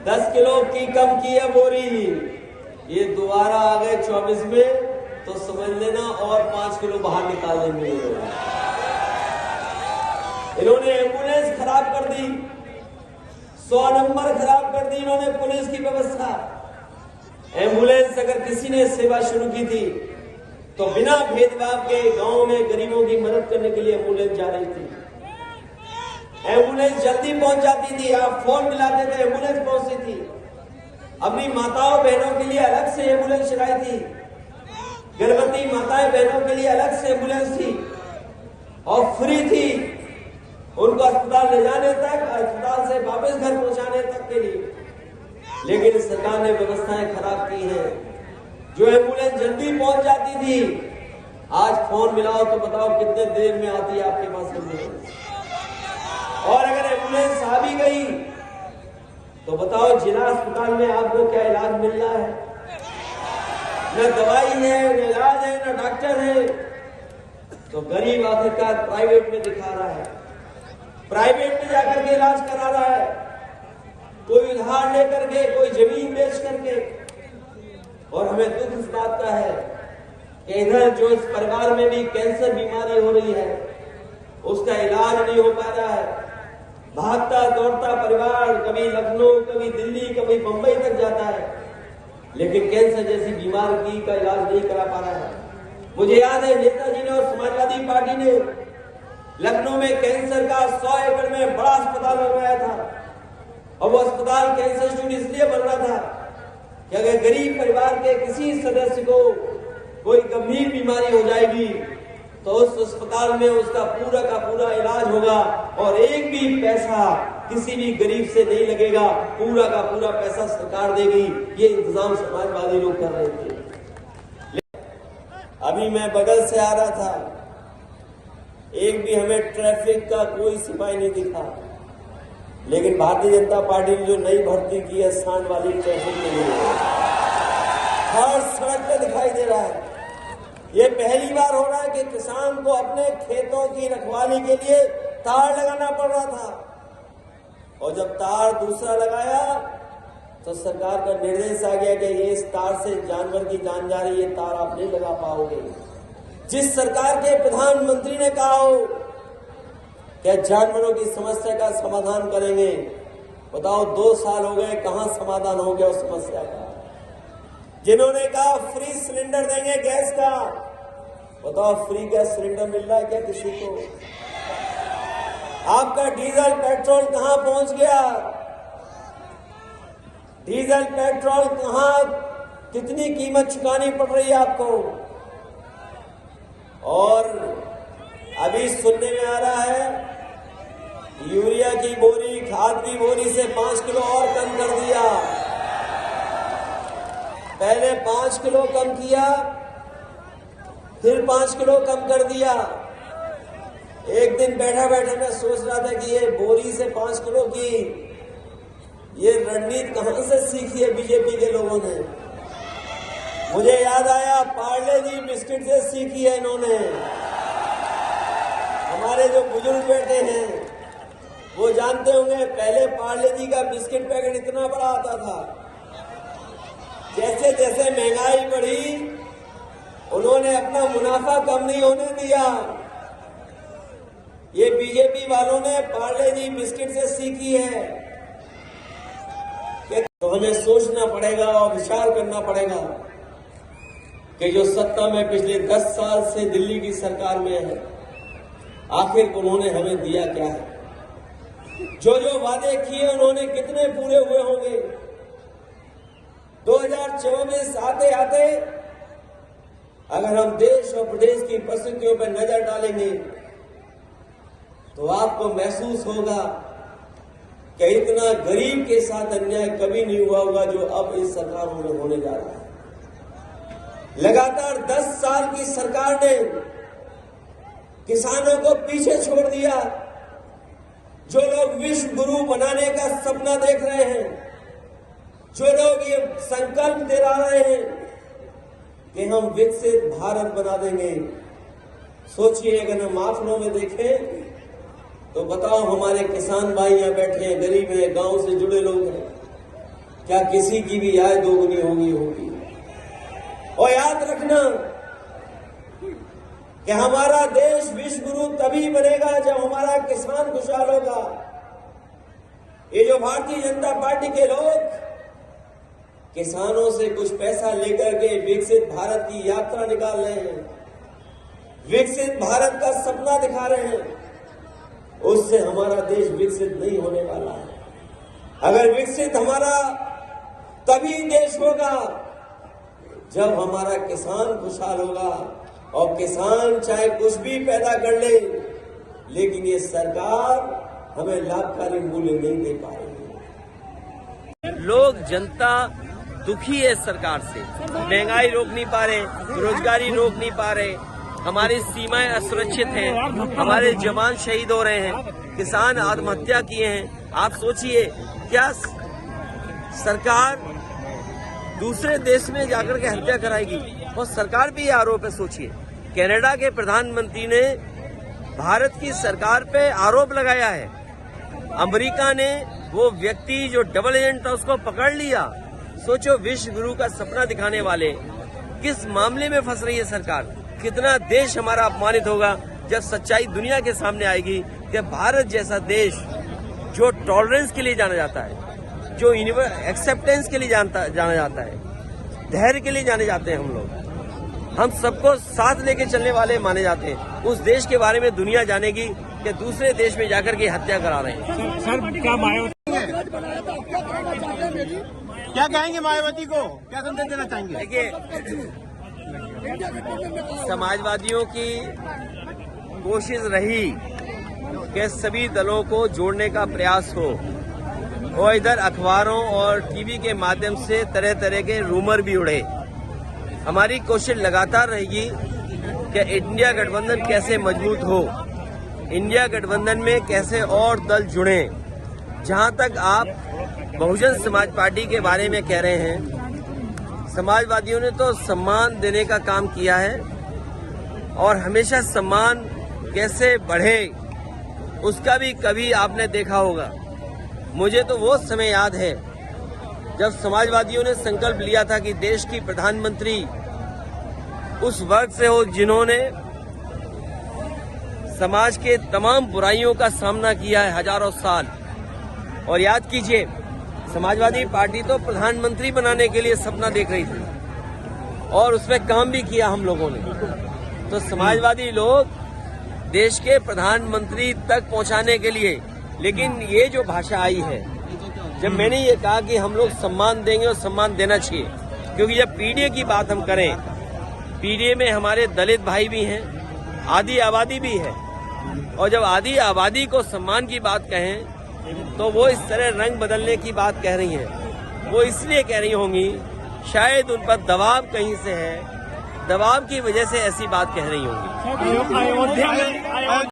10 kilo की कम की है बोरी, ये दोबारा आ गए 24 में तो समझ लेना और 5 किलो बाहर निकाल देंगे। इन्होंने एम्बुलेंस खराब कर दी, 100 नंबर खराब कर दी इन्होंने पुलिस की व्यवस्था। एम्बुलेंस अगर किसी ने सेवा शुरू की थी तो बिना भेदभाव के गांव में गरीबों की मदद करने के लिए एम्बुलेंस जा रही थी। एम्बुलेंस जल्दी पहुंच जाती थी, आप फोन मिलाते थे एम्बुलेंस पहुंचती थी। अपनी माताओं बहनों के लिए अलग से एम्बुलेंस चलाई थी, गर्भवती माताएं बहनों के लिए अलग से एम्बुलेंस थी और फ्री थी उनको अस्पताल ले जाने तक, अस्पताल से वापस घर पहुंचाने तक के लिए। लेकिन सरकार ने व्यवस्थाएं खराब की हैं। जो एम्बुलेंस जल्दी पहुंच जाती थी, आज फोन मिलाओ तो बताओ कितने देर में आती है आपके पास एम्बुलेंस। और अगर एम्बुलेंस आ भी गई तो बताओ जिला अस्पताल में आपको क्या इलाज मिल रहा है? न दवाई है, न इलाज है, न डॉक्टर है। तो गरीब आखिरकार प्राइवेट में दिखा रहा है, प्राइवेट में जाकर के इलाज करा रहा है, कोई उधार लेकर के, कोई जमीन बेच करके। और हमें दुख इस बात का है कि इधर जो इस परिवार में भी कैंसर बीमारी हो रही है उसका इलाज नहीं हो पा रहा है। भागता दौड़ता परिवार कभी लखनऊ, कभी दिल्ली, कभी मुंबई तक जाता है, लेकिन कैंसर जैसी बीमारी का इलाज नहीं करा पा रहा है। मुझे याद है नेताजी ने और समाजवादी पार्टी ने लखनऊ में कैंसर का 100 एकड़ में बड़ा अस्पताल बनवाया था। और वो अस्पताल कैंसर इंस्टीट्यूट इसलिए बन रहा था कि अगर गरीब परिवार के किसी सदस्य को कोई गंभीर बीमारी हो जाएगी तो उस अस्पताल में उसका पूरा का पूरा इलाज होगा और एक भी पैसा किसी भी गरीब से नहीं लगेगा, पूरा का पूरा पैसा सरकार देगी। ये इंतजाम समाजवादी लोग कर रहे थे। अभी मैं बगल से आ रहा था, एक भी हमें ट्रैफिक का कोई सिपाही नहीं दिखा, लेकिन भारतीय जनता पार्टी ने जो नई भर्ती की है सांड वाली ट्रैफिक के लिए, हर सड़क पे दिखाई दे रहा है। ये पहली बार हो रहा है कि किसान को अपने खेतों की रखवाली के लिए तार लगाना पड़ रहा था, और जब तार दूसरा लगाया तो सरकार का निर्देश आ गया कि ये इस तार से जानवर की जान जा रही है, तार आप नहीं लगा पाओगे। जिस सरकार के प्रधानमंत्री ने कहा हो कि जानवरों की समस्या का समाधान करेंगे, बताओ 2 साल हो गए, कहां समाधान हो गया उस समस्या का। जिन्होंने कहा फ्री सिलेंडर देंगे गैस का, बताओ फ्री गैस सिलेंडर मिल रहा है क्या किसी को? आपका डीजल पेट्रोल कहां पहुंच गया? डीजल पेट्रोल कहां, कितनी कीमत चुकानी पड़ रही है आपको? और अभी सुनने में आ रहा है यूरिया की बोरी, खाद की बोरी से 5 किलो और कम कर दिया। पहले 5 किलो कम किया, फिर 5 किलो कम कर दिया। एक दिन बैठा बैठा मैं सोच रहा था कि ये बोरी से 5 किलो की ये रणनीति कहां से सीखी है बीजेपी के लोगों ने। मुझे याद आया पार्ले जी बिस्किट से सीखी है इन्होंने। हमारे जो बुजुर्ग बैठे हैं वो जानते होंगे, पहले पार्ले जी का बिस्किट पैकेट इतना बड़ा आता था। जैसे जैसे महंगाई बढ़ी उन्होंने अपना मुनाफा कम नहीं होने दिया। ये बीजेपी वालों ने पार्ले जी बिस्किट से सीखी है। तो हमें सोचना पड़ेगा और विचार करना पड़ेगा कि जो सत्ता में पिछले 10 साल से दिल्ली की सरकार में है, आखिर उन्होंने हमें दिया क्या है? जो जो वादे किए उन्होंने कितने पूरे हुए होंगे? 2024 आते आते अगर हम देश और प्रदेश की परिस्थितियों पर नजर डालेंगे तो आपको महसूस होगा कि इतना गरीब के साथ अन्याय कभी नहीं हुआ होगा जो अब इस सरकारों में होने जा रहा है। लगातार 10 साल की सरकार ने किसानों को पीछे छोड़ दिया। जो लोग विश्व गुरु बनाने का सपना देख रहे हैं, जो लोग ये संकल्प दिला रहे हैं कि हम विकसित भारत बना देंगे, सोचिए अगर हम आंकड़ों में देखें तो बताओ हमारे किसान भाई यहाँ बैठे हैं, गरीब हैं, गांव से जुड़े लोग हैं, क्या किसी की भी आय दोगुनी होगी। और याद रखना कि हमारा देश विश्व गुरु तभी बनेगा जब हमारा किसान खुशहाल होगा। ये जो भारतीय जनता पार्टी के लोग किसानों से कुछ पैसा लेकर के विकसित भारत की यात्रा निकाल रहे हैं, विकसित भारत का सपना दिखा रहे हैं, उससे हमारा देश विकसित नहीं होने वाला है। अगर विकसित हमारा तभी देश होगा जब हमारा किसान खुशहाल होगा। और किसान चाहे कुछ भी पैदा कर ले, लेकिन ये सरकार हमें लाभकारी मूल्य नहीं दे पा रही है। लोग, जनता दुखी है सरकार से, महंगाई रोक नहीं पा रहे, बेरोजगारी रोक नहीं पा रहे, हमारी सीमाएं असुरक्षित हैं, हमारे जवान शहीद हो रहे हैं, किसान आत्महत्या किए हैं। आप सोचिए, क्या सरकार दूसरे देश में जाकर के हत्या कराएगी? और सरकार भी आरोप है। सोचिए, कनाडा के प्रधानमंत्री ने भारत की सरकार पे आरोप लगाया है। अमेरिका ने वो व्यक्ति जो डबल एजेंट था उसको पकड़ लिया। सोचो, विश्व गुरु का सपना दिखाने वाले किस मामले में फंस रही है सरकार। कितना देश हमारा अपमानित होगा जब सच्चाई दुनिया के सामने आएगी कि भारत जैसा देश जो टॉलरेंस के लिए जाना जाता है, जो एक्सेप्टेंस के लिए जाना जाता है, धैर्य के लिए जाने जाते हैं हम लोग, हम सबको साथ लेके चलने वाले माने जाते हैं, उस देश के बारे में दुनिया जानेगी कि दूसरे देश में जाकर के हत्या करा रहे हैं। सर, क्या मायावती क्या कहेंगे? मायावती को क्या संदेश देना चाहेंगे? देखिए, समाजवादियों की कोशिश रही कि सभी दलों को जोड़ने का प्रयास हो, और इधर अखबारों और टीवी के माध्यम से तरह तरह के रूमर भी उड़े। हमारी कोशिश लगातार रहेगी कि इंडिया गठबंधन कैसे मजबूत हो, इंडिया गठबंधन में कैसे और दल जुड़े। जहां तक आप बहुजन समाज पार्टी के बारे में कह रहे हैं, समाजवादियों ने तो सम्मान देने का काम किया है, और हमेशा सम्मान कैसे बढ़े उसका भी कभी आपने देखा होगा। मुझे तो वो समय याद है जब समाजवादियों ने संकल्प लिया था कि देश की प्रधानमंत्री उस वर्ग से हो जिन्होंने समाज के तमाम बुराइयों का सामना किया है हजारों साल। और याद कीजिए, समाजवादी पार्टी तो प्रधानमंत्री बनाने के लिए सपना देख रही थी, और उसमें काम भी किया हम लोगों ने। तो समाजवादी लोग देश के प्रधानमंत्री तक पहुंचाने के लिए, लेकिन ये जो भाषा आई है, जब मैंने ये कहा कि हम लोग सम्मान देंगे और सम्मान देना चाहिए, क्योंकि जब पीडीए की बात हम करें, पीडीए में हमारे दलित भाई भी हैं, आदि आबादी भी है, और जब आदि आबादी को सम्मान की बात कहें तो वो इस तरह रंग बदलने की बात कह रही हैं। वो इसलिए कह रही होंगी, शायद उन पर दबाव कहीं से है, दबाव की वजह से ऐसी बात कह रही होंगी।